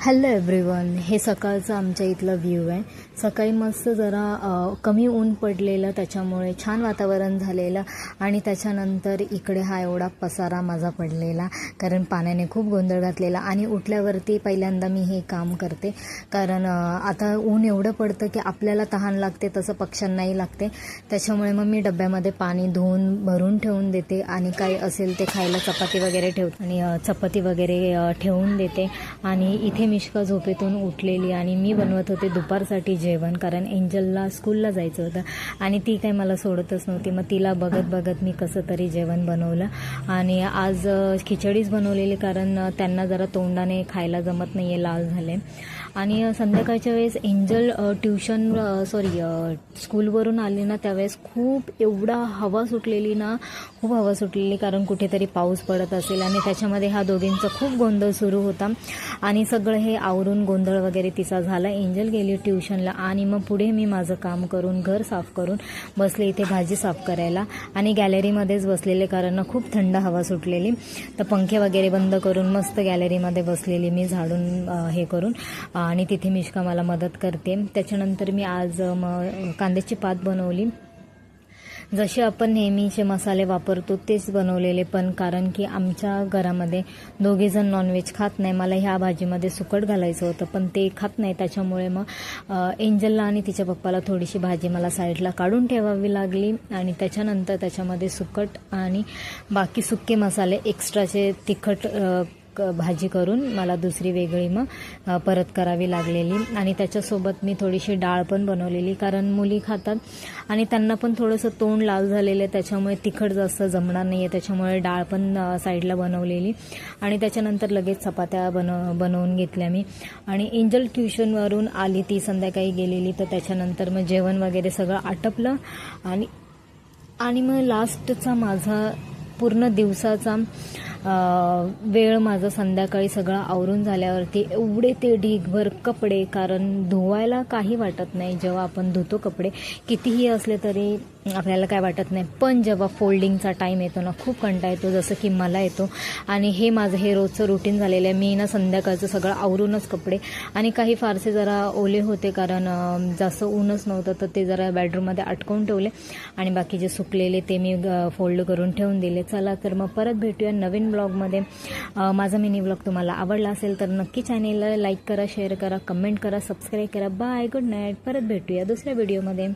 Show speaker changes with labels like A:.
A: Hello everyone, हे सकाळचं आमच्या इथलं व्ह्यू आहे. सकाळी मस्त जरा कमी ऊन पडलेलं, त्याच्यामुळे छान वातावरण झालेलं. आणि त्याच्यानंतर इकडे हा एवढा पसारा माझा पडलेला, कारण पाण्याने खूप गोंधळ घातलेला. आणि उठल्यावरती पहिल्यांदा मी हे काम करते, कारण आता ऊन एवढं पडतं की आपल्याला तहान लागते, तसं पक्ष्यांनाही लागते. त्याच्यामुळे मग मी डब्यामध्ये पाणी धुवून भरून ठेवून देते आणि काही असेल ते खायला चपाती वगैरे ठेवते आणि चपाती वगैरे ठेवून देते. आणि इथे मिश्का झोपेतून उठलेली आणि मी बनवत होते दुपारसाठी जेवण, कारण एंजलला स्कूलला जायचं होतं आणि ती काही मला सोडतच नव्हती. मग तिला बघत बघत मी कसं तरी जेवण बनवलं. आणि आज खिचडीच बनवलेली, कारण त्यांना जरा तोंडाने खायला जमत नाही आहे, लाल झाले. आणि संध्याकाळच्या वेळेस एंजल स्कूलवरून आली ना, त्यावेळेस खूप एवढा हवा सुटलेली ना, खूप हवा सुटलेली, कारण कुठेतरी पाऊस पडत असेल. आणि त्याच्यामध्ये हा दोघींचा खूप गोंधळ सुरू होता. आणि सगळं हे आवरून गोंधळ वगैरे तिचा झाला. एंजल गेली ट्युशनला आणि मग पुढे मी माझं काम करून घर साफ करून बसले इथे भाजी साफ करायला. आणि गॅलरीमध्येच बसलेले, कारण खूप थंड हवा सुटलेली. तर पंखे वगैरे बंद करून मस्त गॅलरीमध्ये बसलेली मी, झाडून हे करून. आणि तिथे मिश्का मला मदत करते. त्याच्यानंतर मी आज कांद्याची पात बनवली. जसे आपण नेहमीचे मसाले वापरतो तेच बनवलेले, पण कारण की आमच्या घरामध्ये दोघेजण नॉनव्हेज खात नाही. मला ह्या भाजीमध्ये सुकट घालायचं होतं, पण ते खात नाही. त्याच्यामुळे मग एंजलला आणि तिच्या पप्पाला थोडीशी भाजी मला साईडला काढून ठेवावी लागली. आणि त्याच्यानंतर त्याच्यामध्ये सुकट आणि बाकी सुके मसाले एक्स्ट्राचे तिखट भाजी करून मला दुसरी वेगळी मग परत करावी लागलेली. आणि त्याच्यासोबत मी थोडीशी डाळ पण बनवलेली, कारण मुली खातात आणि त्यांना पण थोडंसं तोंड लाल झालेलं आहे, त्याच्यामुळे तिखट जास्त जमणार नाही आहे. त्याच्यामुळे डाळ पण साईडला बनवलेली. आणि त्याच्यानंतर लगेच चपात्या बनवून घेतल्या मी. आणि एंजल ट्युशनवरून आली, ती संध्याकाळी गेलेली. तर त्याच्यानंतर मग जेवण वगैरे सगळं आटपलं. आणि मग लास्टचा माझा पूर्ण दिवसाचा वेळ माझं संध्याकाळी सगळं आवरून झाल्यावरती एवढे ते ढीगभर कपडे, कारण धुवायला काही वाटत नाही. जेव्हा आपण धुतो कपडे कितीही असले तरी आपल्याला काय वाटत नाही, पण जेव्हा फोल्डिंगचा टाईम येतो ना, खूप कंटाळा येतो, जसं की मला येतो. आणि हे माझं हे रोजचं रुटीन झालेलं आहे. मी ना संध्याकाळचं सगळं आवरूनच कपडे, आणि काही फारसे जरा ओले होते, कारण जास्त ऊनच नव्हतं, तर ते जरा बेडरूममध्ये अटकवून ठेवले. आणि बाकी जे सुकलेले ते मी फोल्ड करून ठेवून दिले. चला तर मग परत भेटूया नवीन ब्लॉगमध्ये. माझा मिनी ब्लॉग तुम्हाला आवडला असेल तर नक्की चॅनेलला लाईक करा, शेअर करा, कमेंट करा, सबस्क्राईब करा. Bye, good night. परत भेटूया दुसऱ्या व्हिडिओमध्ये.